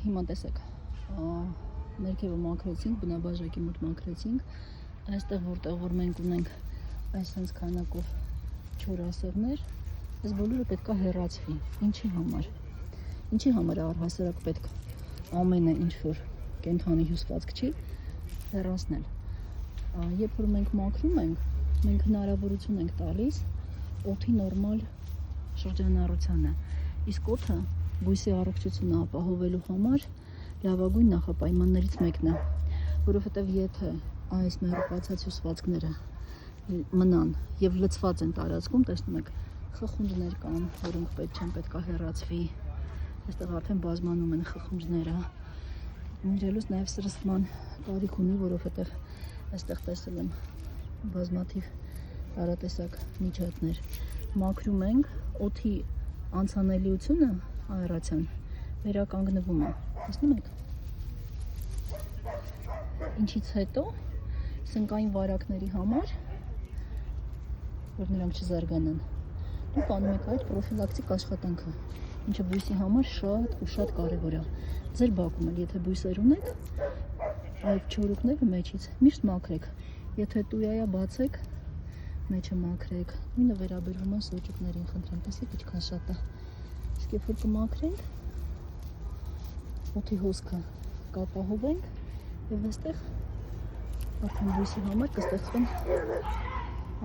հիմա տեսեք, ներքևը մաքրեցինք, բնաբաժակի մոտ մաքրեցինք, այստեղ որ մենք ունենք այսպես քանակով չոր ասեղներ, այս բոլորը պետք է հեռացվի։ Ինչի համար առհասարակ պետք ամենը ինչ որ կենդանի հյուսվածք չի հեռացնել։ Երբ որ մենք մաքրում ենք, մենք հնարավորություն ենք տալիս օդի նորմալ շրջանառությանը, իսկ օդը բույսի առողջությունը ապահովելու համար լավագույն նախապայմաններից մեկն է, որովհետև եթե այս մեռուկացած հյուսվածքները մնան եւ լցված են տարածքում, տեսնում եք, խխունջներ կան, որոնք պետք է հեռացվի, այստեղ արդեն բազմանում են խխունջները, նիրելուց նաեւ սրսկման կարիք ունի, որովհետև այստեղ տեսել եմ բազմաթիվ տարատեսակ միջատներ, մաքրում ենք, օդի անցանելիությունը աերացիան վերականգնվում է, տեսնում եք, ինչից հետո սնկային վարակների համար, որ նրանք չզարգանան, դուք անում եք այդ պրոֆիլակտիկ աշխատանքը, ինչը բույսի համար շատ կարևոր է, ձեր բակում էլ, եթե բույսեր ունեք, այդ չորուկները մեջից միշտ մաքրեք, եթե տույայա բացեք, մեջը մաքրեք, նույնը վերաբերվում է սոճուկներին, խնդրեմ, տեսեք ինչքան շատ է, իսկ երբ որ կմաքրենք, օդի հոսքը կապահովենք եւ այստեղ արդեն բույսի համար կստեղծվեն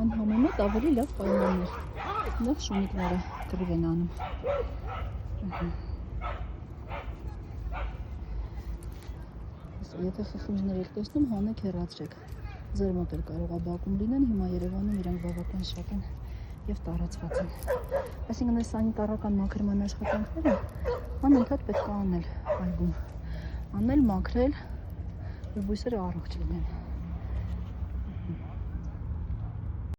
անհամեմատ ավելի լավ պայմաններ, լավ շունիկները կռիվ են անում։ Եթե խխունջներ եք տեսնում, հանեք հեռացրեք, ձեր մոտ էլ կարող է բակում լինեն, հիմա Երևանում իրանք բավական շատ են եւ տարածված են։ Այսինքն այս սանիտարական մաքրման աշխատանքները անընդհատ պետք է անել այգում, մաքրել, որ բույսերը առողջ լինեն։